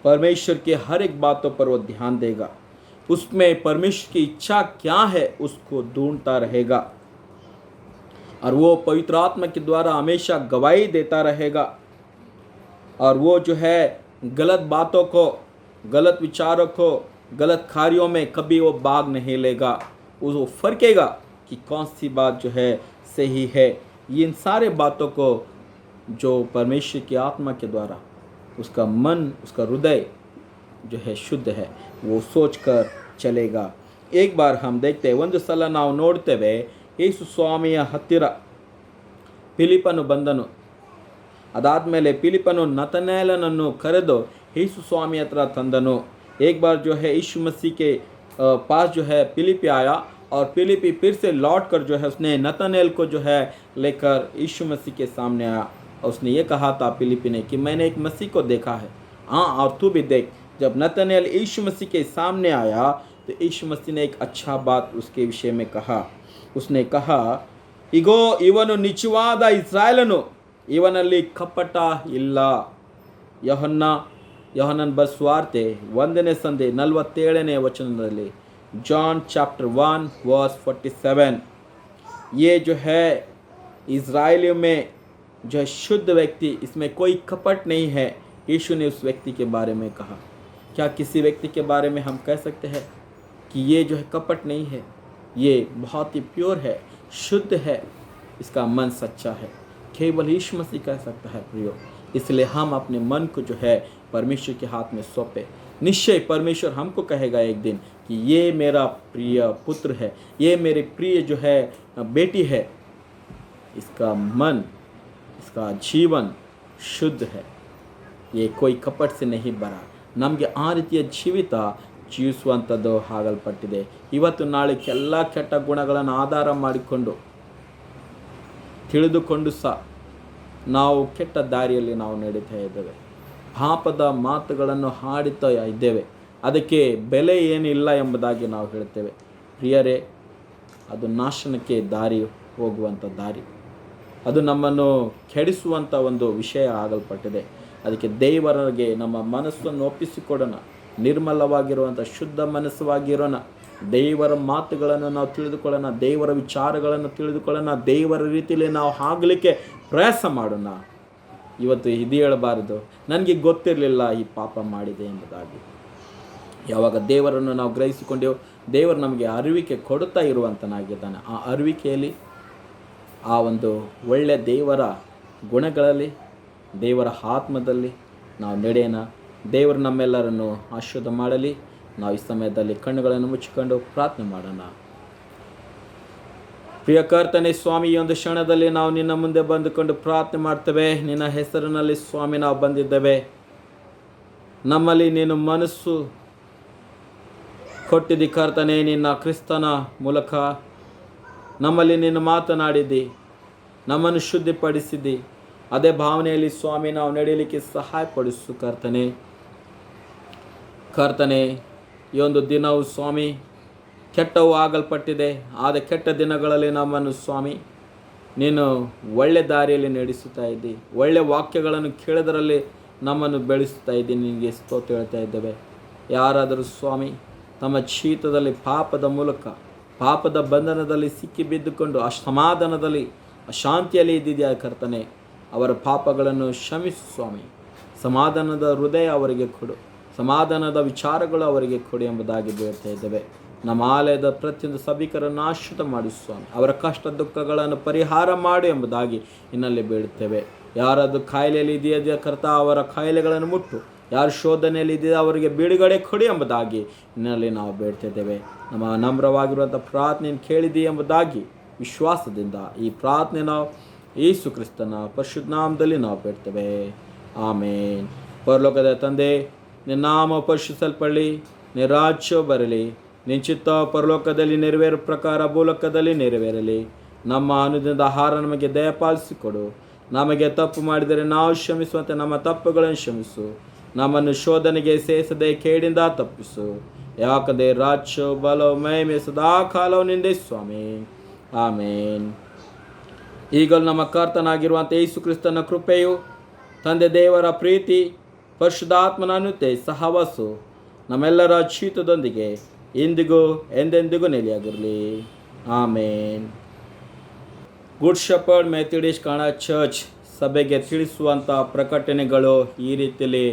परमेश्वर के हर एक बातों पर वो ध्यान देगा, उसमें परमेश्वर की इच्छा क्या है उसको ढूंढता रहेगा और वो पवित्र आत्मा के द्वारा हमेशा गवाही देता रहेगा. और वो जो है गलत बातों को, गलत विचारों को, गलत कार्यों में कभी वो भाग नहीं लेगा. वो फर्केगा कि कौन सी बात जो है सही है. इन सारे बातों को जो परमेश्वर की आत्मा के द्वारा उसका मन, उसका हृदय जो है शुद्ध है वो सोच कर चलेगा. एक बार हम देखते हैं, ಒಂದು ಸಲ ನಾವು ನೋಡ್ತೇವೆ, ಯೇಸು ಸ್ವಾಮಿಯ ಹತ್ತಿರ ಫಿಲಿಪ್ಪನು ಬಂದನು. ಅದಾದಮೇಲೆ ಫಿಲಿಪ್ಪನು ನತನೇಲನನ್ನು ಕರೆದು ಯೇಸು ಸ್ವಾಮಿ ಹತ್ರ ತಂದನು. एक बार जो है यीशु मसीह के पास जो है फिलिप्पी आया और फिलिप्पी फिर से लौट कर जो है उसने नतनेल को जो है लेकर यीशु मसीह के सामने आया और उसने ये कहा था फिलिप्पी ने कि मैंने एक मसीह को देखा है, हाँ और तू भी देख. जब नतनेल यीशु मसीह के सामने आया तो यीशु मसीह ने एक अच्छा बात उसके विषय में कहा. उसने कहा, इगो ಇವನು ನಿಜವಾದ ಇಸ್ರಾಯೇಲನು, ಇವನಲ್ಲಿ ಕಪಟ ಇಲ್ಲ. ಯೋಹನನ ಬರೆಸುವಾರ್ತೆ 1ನೇ ಸಂಧಿ 47ನೇ ವಚನದಲ್ಲಿ, जॉन चैप्टर 1 वर्स 47. ये जो है इज़राइलियों में जो है शुद्ध व्यक्ति, इसमें कोई कपट नहीं है. यीशु ने उस व्यक्ति के बारे में कहा. क्या किसी व्यक्ति के बारे में हम कह सकते हैं कि ये जो है कपट नहीं है, ये बहुत ही प्योर है, शुद्ध है, इसका मन सच्चा है? केवल यीशु मसीह कह सकता है प्रियो. इसलिए हम अपने मन को जो है परमेश्वर के हाथ में सौंपे. निश्चय परमेश्वर हमको कहेगा एक दिन कि ये मेरा प्रिय पुत्र है, ये मेरे प्रिय जो है बेटी है, इसका मन, इसका जीवन शुद्ध है, ये कोई कपट से नहीं भरा. ನಮಗೆ ಆ ರೀತಿಯ ಜೀವಿತ ಜೀವಿಸುವಂಥದ್ದು ಆಗಲ್ಪಟ್ಟಿದೆ. ಇವತ್ತು ನಾಳೆ ಎಲ್ಲ ಕೆಟ್ಟ ಗುಣಗಳನ್ನು ಆಧಾರ ಮಾಡಿಕೊಂಡು ತಿಳಿದುಕೊಂಡು ಸಹ ನಾವು ಕೆಟ್ಟ ದಾರಿಯಲ್ಲಿ ನಾವು ನಡೀತಾ ಇದ್ದೇವೆ, ಪಾಪದ ಮಾತುಗಳನ್ನು ಹಾಡುತ್ತಾ ಇದ್ದೇವೆ. ಅದಕ್ಕೆ ಬೆಲೆ ಏನಿಲ್ಲ ಎಂಬುದಾಗಿ ನಾವು ಹೇಳ್ತೇವೆ. ಪ್ರಿಯರೇ, ಅದು ನಾಶನಕ್ಕೆ ದಾರಿ ಹೋಗುವಂಥ ದಾರಿ, ಅದು ನಮ್ಮನ್ನು ಕೆಡಿಸುವಂಥ ಒಂದು ವಿಷಯ ಆಗಲ್ಪಟ್ಟಿದೆ. ಅದಕ್ಕೆ ದೇವರಿಗೆ ನಮ್ಮ ಮನಸ್ಸನ್ನು ಒಪ್ಪಿಸಿಕೊಡೋಣ. ನಿರ್ಮಲವಾಗಿರುವಂಥ ಶುದ್ಧ ಮನಸ್ಸುವಾಗಿರೋಣ. ದೇವರ ಮಾತುಗಳನ್ನು ನಾವು ತಿಳಿದುಕೊಳ್ಳೋಣ, ದೇವರ ವಿಚಾರಗಳನ್ನು ತಿಳಿದುಕೊಳ್ಳೋಣ, ದೇವರ ರೀತಿಯಲ್ಲಿ ನಾವು ಆಗಲಿಕ್ಕೆ ಪ್ರಯಾಸ ಮಾಡೋಣ. ಇವತ್ತು ಇದು ಹೇಳಬಾರದು, ನನಗೆ ಗೊತ್ತಿರಲಿಲ್ಲ ಈ ಪಾಪ ಮಾಡಿದೆ ಎಂಬುದಾಗಿ. ಯಾವಾಗ ದೇವರನ್ನು ನಾವು ಗ್ರಹಿಸಿಕೊಂಡೆವು, ದೇವರು ನಮಗೆ ಅರಿವಿಕೆ ಕೊಡುತ್ತಾ ಇರುವಂತನಾಗಿದ್ದಾನೆ. ಆ ಅರಿವಿಕೆಯಲ್ಲಿ ಆ ಒಂದು ಒಳ್ಳೆಯ ದೇವರ ಗುಣಗಳಲ್ಲಿ, ದೇವರ ಆತ್ಮದಲ್ಲಿ ನಾವು ನಡೆಯೋಣ. ದೇವರು ನಮ್ಮೆಲ್ಲರನ್ನು ಆಶೀರ್ವಾದ ಮಾಡಲಿ. ನಾವು ಈ ಸಮಯದಲ್ಲಿ ಕಣ್ಣುಗಳನ್ನು ಮುಚ್ಚಿಕೊಂಡು ಪ್ರಾರ್ಥನೆ ಮಾಡೋಣ. ಪ್ರಿಯ ಕರ್ತನೇ ಸ್ವಾಮಿ, ಈ ಒಂದು ಕ್ಷಣದಲ್ಲಿ ನಾವು ನಿನ್ನ ಮುಂದೆ ಬಂದುಕೊಂಡು ಪ್ರಾರ್ಥನೆ ಮಾಡ್ತೇವೆ. ನಿನ್ನ ಹೆಸರಿನಲ್ಲಿ ಸ್ವಾಮಿ ನಾವು ಬಂದಿದ್ದೇವೆ. ನಮ್ಮಲ್ಲಿ ನೀನು ಮನಸ್ಸು ಕೊಟ್ಟಿದ್ದಿ ಕರ್ತನೇ, ನಿನ್ನ ಕ್ರಿಸ್ತನ ಮೂಲಕ ನಮ್ಮಲ್ಲಿ ನೀನು ಮಾತನಾಡಿದ್ದಿ, ನಮ್ಮನ್ನು ಶುದ್ಧಿಪಡಿಸಿದ್ದಿ. ಅದೇ ಭಾವನೆಯಲ್ಲಿ ಸ್ವಾಮಿ ನಾವು ನಡೆಯಲಿಕ್ಕೆ ಸಹಾಯಪಡಿಸು ಕರ್ತನೇ. ಈ ಒಂದು ದಿನವು ಸ್ವಾಮಿ ಕೆಟ್ಟವು ಆಗಲ್ಪಟ್ಟಿದೆ. ಆದ ಕೆಟ್ಟ ದಿನಗಳಲ್ಲಿ ನಮ್ಮನ್ನು ಸ್ವಾಮಿ ನೀನು ಒಳ್ಳೆ ದಾರಿಯಲ್ಲಿ ನಡೆಸುತ್ತಾ ಇದ್ದಿ. ಒಳ್ಳೆ ವಾಕ್ಯಗಳನ್ನು ಕೇಳೋದರಲ್ಲಿ ನಮ್ಮನ್ನು ಬೆಳೆಸುತ್ತಾ ಇದ್ದೀನಿ. ನಿನಗೆ ಸ್ತೋತ್ರ ಹೇಳ್ತಾ ಇದ್ದೇವೆ. ಯಾರಾದರೂ ಸ್ವಾಮಿ ತಮ್ಮ ಜೀವಿತದಲ್ಲಿ ಪಾಪದ ಮೂಲಕ, ಪಾಪದ ಬಂಧನದಲ್ಲಿ ಸಿಕ್ಕಿ ಬಿದ್ದುಕೊಂಡು ಅಸಮಾಧಾನದಲ್ಲಿ, ಅಶಾಂತಿಯಲ್ಲಿ ಇದ್ದಿದೆಯಾ ಕರ್ತನೆ, ಅವರ ಪಾಪಗಳನ್ನು ಕ್ಷಮಿಸು ಸ್ವಾಮಿ. ಸಮಾಧಾನದ ಹೃದಯ ಅವರಿಗೆ ಕೊಡು, ಸಮಾಧಾನದ ವಿಚಾರಗಳು ಅವರಿಗೆ ಕೊಡು ಎಂಬುದಾಗಿ ಬೇಡ್ತಾ ಇದ್ದೇವೆ. ನಮ್ಮ ಆಲಯದ ಪ್ರತಿಯೊಂದು ಸಭಿಕರನ್ನು ಆಶ್ರಿತ ಮಾಡಿ ಸ್ವಾಮಿ, ಅವರ ಕಷ್ಟ ದುಃಖಗಳನ್ನು ಪರಿಹಾರ ಮಾಡು ಎಂಬುದಾಗಿ ಇನ್ನಲ್ಲಿ ಬೇಡುತ್ತೇವೆ. ಯಾರಾದರೂ ಕಾಯಿಲೆಯಲ್ಲಿ ಇದೆಯಾ ಕರ್ತ, ಅವರ ಕಾಯಿಲೆಗಳನ್ನು ಮುಟ್ಟು. ಯಾರು ಶೋಧನೆಯಲ್ಲಿ ಇದೆಯಾ ಅವರಿಗೆ ಬಿಡುಗಡೆ ಕೊಡಿ ಎಂಬುದಾಗಿ ಇನ್ನಲ್ಲಿ ನಾವು ಬೇಡ್ತಿದ್ದೇವೆ. ನಮ್ಮ ನಮ್ರವಾಗಿರುವಂಥ ಪ್ರಾರ್ಥನೆ ಕೇಳಿದಿ ಎಂಬುದಾಗಿ ವಿಶ್ವಾಸದಿಂದ ಈ ಪ್ರಾರ್ಥನೆ ನಾವು ಯೇಸು ಕ್ರಿಸ್ತನ ಪರಿಶುದ್ಧ ನಾಮದಲ್ಲಿ ನಾವು ಬೇಡ್ತೇವೆ. ಆಮೇನ್. ಪರಲೋಕದ ತಂದೆ, ನಿನ್ನ ನಾಮ ಪರಿಶುದ್ಧಪಡಲಿ, ನಿನ್ನ ರಾಜ್ಯ ಬರಲಿ, ನಿನ್ನ ಚಿತ್ತ ಪರಲೋಕದಲ್ಲಿ ನೆರವೇರೋ ಪ್ರಕಾರ ಭೂಲೋಕದಲ್ಲಿ ನೆರವೇರಲಿ. ನಮ್ಮ ಅನುದಿನದ ಆಹಾರ ನಮಗೆ ದಯಪಾಲಿಸಿಕೊಡು. ನಮಗೆ ತಪ್ಪು ಮಾಡಿದರೆ ನಾವು ಕ್ಷಮಿಸುವಂತೆ ನಮ್ಮ ತಪ್ಪುಗಳನ್ನು ಕ್ಷಮಿಸು. ನಮ್ಮನ್ನು ಶೋಧನೆಗೆ ಸೇರಿಸದೆ ಕೇಡಿಂದ ತಪ್ಪಿಸು. ಯಾಕಂದರೆ ರಾಜ್ಯ, ಬಲ, ಮಹಿಮೆ ಸದಾ ಕಾಲವು ನಿಂದೆ ಸ್ವಾಮಿ. ಆಮೇನ್. ಈಗಲೂ ನಮ್ಮ ಕರ್ತನಾಗಿರುವಂಥ ಯೇಸು ಕ್ರಿಸ್ತನ ಕೃಪೆಯು, ತಂದೆ ದೇವರ ಪ್ರೀತಿ, ಪರಿಶುದ್ಧಾತ್ಮನ ಅನುತೆ ಸಹವಾಸು ನಮ್ಮೆಲ್ಲರ ಜೀವಿತದೊಂದಿಗೆ ಇಂದಿಗೂ ಎಂದೆಂದಿಗೂ ನೆಲೆಯಾಗಿರಲಿ. Amen. Good shepherd Methodist Kannada church ಸಭೆಗೆ ತಿಳಿಸುವಂಥ ಪ್ರಕಟಣೆಗಳು ಈ ರೀತಿಯಲ್ಲಿ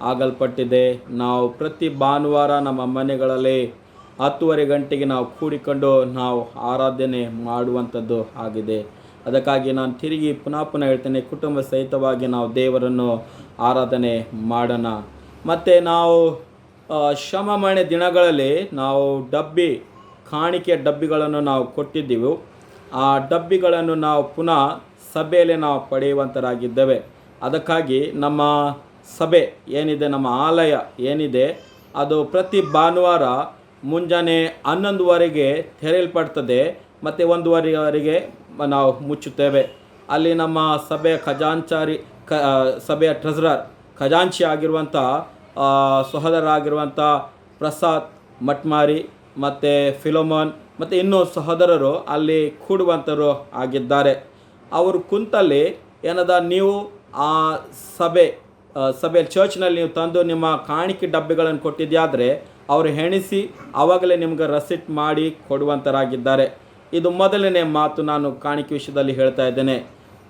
ಆಗಲ್ಪಟ್ಟಿದೆ. ನಾವು ಪ್ರತಿ ಭಾನುವಾರ ನಮ್ಮ ಮನೆಗಳಲ್ಲಿ 10:30 ಗಂಟೆಗೆ ನಾವು ಕೂಡಿಕೊಂಡು ನಾವು ಆರಾಧನೆ ಮಾಡುವಂಥದ್ದು ಆಗಿದೆ. ಅದಕ್ಕಾಗಿ ನಾನು ತಿರುಗಿ ಪುನಃ ಹೇಳ್ತೇನೆ, ಕುಟುಂಬ ಸಹಿತವಾಗಿ ನಾವು ದೇವರನ್ನು ಆರಾಧನೆ ಮಾಡೋಣ. ಮತ್ತು ನಾವು ಶ್ರಮಮಣೆ ದಿನಗಳಲ್ಲಿ ನಾವು ಕಾಣಿಕೆ ಡಬ್ಬಿಗಳನ್ನು ನಾವು ಕೊಟ್ಟಿದ್ದೀವಿ. ಆ ಡಬ್ಬಿಗಳನ್ನು ನಾವು ಪುನಃ ಸಭೆಯಲ್ಲಿ ನಾವು ಪಡೆಯುವಂತರಾಗಿದ್ದೇವೆ. ಅದಕ್ಕಾಗಿ ನಮ್ಮ ಸಭೆ ಏನಿದೆ, ನಮ್ಮ ಆಲಯ ಏನಿದೆ, ಅದು ಪ್ರತಿ ಭಾನುವಾರ ಮುಂಜಾನೆ 11:15 ತೆರೆಯಲ್ಪಡ್ತದೆ ಮತ್ತು 1:15 ನಾವು ಮುಚ್ಚುತ್ತೇವೆ. ಅಲ್ಲಿ ನಮ್ಮ ಸಭೆಯ ಸಭೆಯ ಟ್ರೆಸರರ್, ಖಜಾಂಚಿ ಆಗಿರುವಂಥ ಸಹೋದರರಾಗಿರುವಂಥ ಪ್ರಸಾದ್ ಮಟ್ಮಾರಿ ಮತ್ತು ಫಿಲೋಮೋನ್ ಮತ್ತು ಇನ್ನೂ ಸಹೋದರರು ಅಲ್ಲಿ ಕೂಡುವಂಥರು ಆಗಿದ್ದಾರೆ. ಅವರು ಕುಂತಲ್ಲಿ ಏನದ, ನೀವು ಆ ಸಭೆ ಚರ್ಚ್ನಲ್ಲಿ ನೀವು ತಂದು ನಿಮ್ಮ ಕಾಣಿಕೆ ಡಬ್ಬಿಗಳನ್ನು ಕೊಟ್ಟಿದ್ಯಾದರೆ ಅವರು ಎಣಿಸಿ ಆವಾಗಲೇ ನಿಮ್ಗೆ ರಸೀಟ್ ಮಾಡಿ ಕೊಡುವಂಥರಾಗಿದ್ದಾರೆ. ಇದು ಮೊದಲನೇ ಮಾತು ನಾನು ಕಾಣಿಕೆ ವಿಷಯದಲ್ಲಿ ಹೇಳ್ತಾ ಇದ್ದೇನೆ.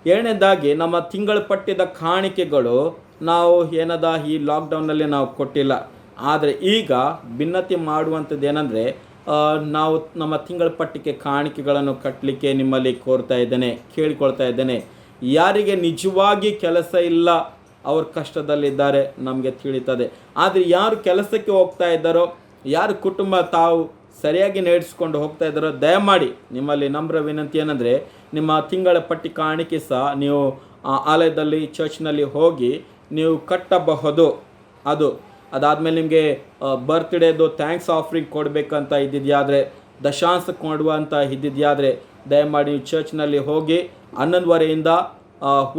ಎರಡನೇದಾಗಿ, ನಮ್ಮ ತಿಂಗಳ ಪಟ್ಟಿದ ಕಾಣಿಕೆಗಳು ನಾವು ಈ ಲಾಕ್ಡೌನ್ನಲ್ಲಿ ನಾವು ಕೊಟ್ಟಿಲ್ಲ. ಆದರೆ ಈಗ ಭಿನ್ನತೆ ಮಾಡುವಂಥದ್ದು ಏನಂದರೆ, ನಾವು ನಮ್ಮ ತಿಂಗಳ ಪಟ್ಟಿಗೆ ಕಾಣಿಕೆಗಳನ್ನು ಕಟ್ಟಲಿಕ್ಕೆ ನಿಮ್ಮಲ್ಲಿ ಕೇಳಿಕೊಳ್ತಾ ಇದ್ದೇನೆ. ಯಾರಿಗೆ ನಿಜವಾಗಿ ಕೆಲಸ ಇಲ್ಲ, ಅವ್ರ ಕಷ್ಟದಲ್ಲಿದ್ದಾರೆ, ನಮಗೆ ತಿಳಿತದೆ. ಆದರೆ ಯಾರು ಕೆಲಸಕ್ಕೆ ಹೋಗ್ತಾ ಇದ್ದಾರೋ, ಯಾರು ಕುಟುಂಬ ತಾವು ಸರಿಯಾಗಿ ನಡೆಸ್ಕೊಂಡು ಹೋಗ್ತಾ ಇದ್ದಾರೋ, ದಯಮಾಡಿ ನಿಮ್ಮಲ್ಲಿ ನಮ್ರ ವಿನಂತಿ ಏನಂದರೆ, ನಿಮ್ಮ ತಿಂಗಳ ಪಟ್ಟಿ ಕಾಣಿಕೆ ಸಹ ನೀವು ಆಲಯದಲ್ಲಿ ಚರ್ಚ್ನಲ್ಲಿ ಹೋಗಿ ನೀವು ಕಟ್ಟಬಹುದು. ಅದಾದಮೇಲೆ ನಿಮಗೆ ಬರ್ತ್ಡೇದು ಥ್ಯಾಂಕ್ಸ್ ಆಫರಿಂಗ್ ಕೊಡಬೇಕಂತ ಇದ್ದಿದ್ಯಾದರೆ, ದಶಾಂಶ ಕೊಡುವಂಥ ಇದ್ದಿದ್ಯಾದರೆ ದಯಮಾಡಿ ನೀವು ಚರ್ಚ್ನಲ್ಲಿ ಹೋಗಿ 11:30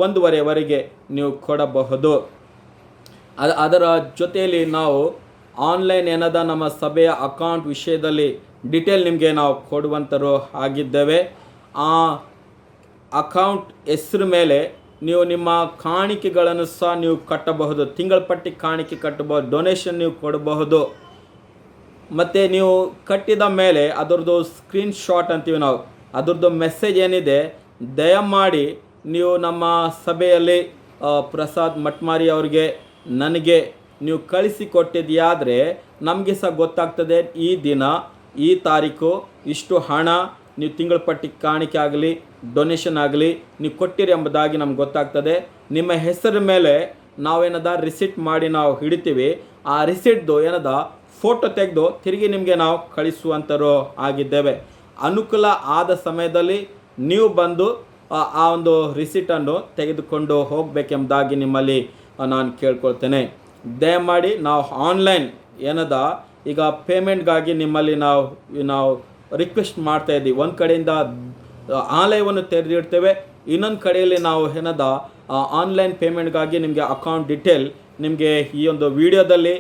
1:15 ನೀವು ಕೊಡಬಹುದು. ಅದರ ಜೊತೆಯಲ್ಲಿ ನಾವು ಆನ್ಲೈನ್ ನಮ್ಮ ಸಭೆಯ ಅಕೌಂಟ್ ವಿಷಯದಲ್ಲಿ ಡಿಟೇಲ್ ನಿಮಗೆ ನಾವು ಕೊಡುವಂಥರು ಆಗಿದ್ದೇವೆ. ಆ ಅಕೌಂಟ್ ಹೆಸರು ಮೇಲೆ ನೀವು ನಿಮ್ಮ ಕಾಣಿಕೆಗಳನ್ನು ಸಹ ನೀವು ಕಟ್ಟಬಹುದು. ತಿಂಗಳ ಪಟ್ಟಿ ಕಾಣಿಕೆ ಕಟ್ಟಬಹುದು, ಡೊನೇಷನ್ ನೀವು ಕೊಡಬಹುದು. ಮತ್ತು ನೀವು ಕಟ್ಟಿದ ಮೇಲೆ ಅದರದ್ದು ಸ್ಕ್ರೀನ್ಶಾಟ್ ಅಂತೀವಿ ನಾವು, ಅದರದ್ದು ಮೆಸೇಜ್ ಏನಿದೆ ದಯಮಾಡಿ ನೀವು ನಮ್ಮ ಸಭೆಯಲ್ಲಿ ಪ್ರಸಾದ್ ಮಟ್ಮಾರಿ ಅವ್ರಿಗೆ ನನಗೆ ನೀವು ಕಳಿಸಿಕೊಟ್ಟಿದೆಯಾದರೆ ನಮಗೆ ಸಹ ಗೊತ್ತಾಗ್ತದೆ ಈ ದಿನ ಈ ತಾರೀಕು ಇಷ್ಟು ಹಣ ನೀವು ತಿಂಗಳ ಪಟ್ಟಿ ಕಾಣಿಕೆ ಆಗಲಿ ಡೊನೇಷನ್ ಆಗಲಿ ನೀವು ಕೊಟ್ಟಿರಿ ಎಂಬುದಾಗಿ ನಮ್ಗೆ ಗೊತ್ತಾಗ್ತದೆ. ನಿಮ್ಮ ಹೆಸರ ಮೇಲೆ ನಾವೇನದ ರಿಸಿಟ್ ಮಾಡಿ ನಾವು ಹಿಡಿತೀವಿ. ಆ ರಿಸಿಟ್ದು ಏನದ ಫೋಟೋ ತೆಗೆದು ತಿರುಗಿ ನಿಮಗೆ ನಾವು ಕಳಿಸುವಂಥರು ಆಗಿದ್ದೇವೆ. ಅನುಕೂಲ ಆದ ಸಮಯದಲ್ಲಿ ನೀವು ಬಂದು ಆ ಒಂದು ರಿಸಿಟನ್ನು ತೆಗೆದುಕೊಂಡು ಹೋಗಬೇಕೆಂಬುದಾಗಿ ನಿಮ್ಮಲ್ಲಿ ನಾನು ಕೇಳ್ಕೊಳ್ತೇನೆ. ದಯಮಾಡಿ ನಾವು ಆನ್ಲೈನ್ ಏನದ ಈಗ ಪೇಮೆಂಟ್ಗಾಗಿ ನಿಮ್ಮಲ್ಲಿ ನಾವು ರಿಕ್ವೆಸ್ಟ್ ಮಾಡ್ತಾ ಇದ್ದೀವಿ. ಒಂದು ಕಡೆಯಿಂದ ಆಲಯವನ್ನು ತೆರೆದಿಡ್ತೇವೆ, ಇನ್ನೊಂದು ಕಡೆಯಲ್ಲಿ ನಾವು ಏನದ ಆನ್ಲೈನ್ ಪೇಮೆಂಟ್ಗಾಗಿ ನಿಮಗೆ ಅಕೌಂಟ್ ಡೀಟೇಲ್ ನಿಮಗೆ ಈ ಒಂದು ವಿಡಿಯೋದಲ್ಲಿ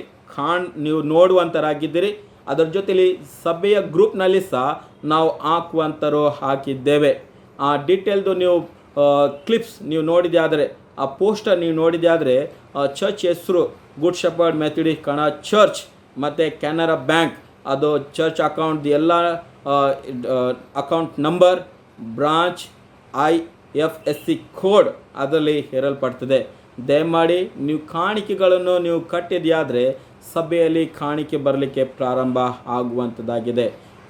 ನೀವು ನೋಡುವಂಥರಾಗಿದ್ದೀರಿ. ಅದರ ಜೊತೆಲಿ ಸಭೆಯ ಗ್ರೂಪ್ನಲ್ಲಿ ಸಹ ನಾವು ಹಾಕುವಂಥರು ಹಾಕಿದ್ದೇವೆ. ಆ ಡೀಟೇಲ್ದು ನೀವು ಕ್ಲಿಪ್ಸ್ ನೀವು ನೋಡಿದೆ ಆದರೆ, ಆ ಪೋಸ್ಟರ್ ನೀವು ನೋಡಿದೆ ಆದರೆ ಚರ್ಚ್ ಹೆಸರು good shepherd Methodist Kannada church ಮತ್ತು ಕೆನರಾ ಬ್ಯಾಂಕ್ ಅದು ಚರ್ಚ್ ಅಕೌಂಟ್ ಎಲ್ಲ account number, branch, IFSC code ಅದರಲ್ಲಿ ಹೇರಲ್ಪಡ್ತದೆ. ದಯಮಾಡಿ ನೀವು ಕಾಣಿಕೆಗಳನ್ನು ನೀವು ಕಟ್ಟಿದೆಯಾದರೆ ಸಭೆಯಲ್ಲಿ ಕಾಣಿಕೆ ಬರಲಿಕ್ಕೆ ಪ್ರಾರಂಭ ಆಗುವಂಥದ್ದಾಗಿದೆ.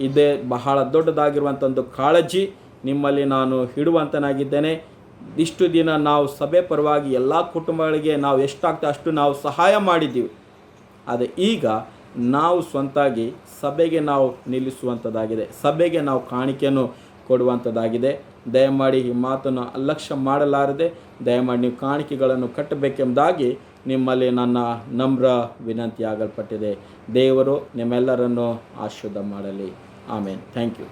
ಇದೇ ಬಹಳ ದೊಡ್ಡದಾಗಿರುವಂಥ ಒಂದು ಕಾಳಜಿ ನಿಮ್ಮಲ್ಲಿ ನಾನು ಇಡುವಂತನಾಗಿದ್ದೇನೆ. ಇಷ್ಟು ದಿನ ನಾವು ಸಭೆ ಪರವಾಗಿ ಎಲ್ಲ ಕುಟುಂಬಗಳಿಗೆ ನಾವು ಎಷ್ಟಾಗ್ತದೆ ಅಷ್ಟು ನಾವು ಸಹಾಯ ಮಾಡಿದ್ದೀವಿ. ಆದರೆ ಈಗ ನಾವು ಸ್ವಂತಾಗಿ ಸಭೆಗೆ ನಾವು ನಿಲ್ಲಿಸುವಂಥದ್ದಾಗಿದೆ, ಸಭೆಗೆ ನಾವು ಕಾಣಿಕೆಯನ್ನು ಕೊಡುವಂಥದ್ದಾಗಿದೆ. ದಯಮಾಡಿ ಈ ಮಾತನ್ನು ಅಲಕ್ಷ್ಯ ಮಾಡಲಾರದೆ ದಯಮಾಡಿ ನೀವು ಕಾಣಿಕೆಗಳನ್ನು ಕಟ್ಟಬೇಕೆಂಬುದಾಗಿ ನಿಮ್ಮಲ್ಲಿ ನನ್ನ ನಮ್ರ ವಿನಂತಿ ಆಗಲ್ಪಟ್ಟಿದೆ. ದೇವರು ನಿಮ್ಮೆಲ್ಲರನ್ನು ಆಶೀರ್ವಾದ ಮಾಡಲಿ. ಆಮೇನ್. Thank you.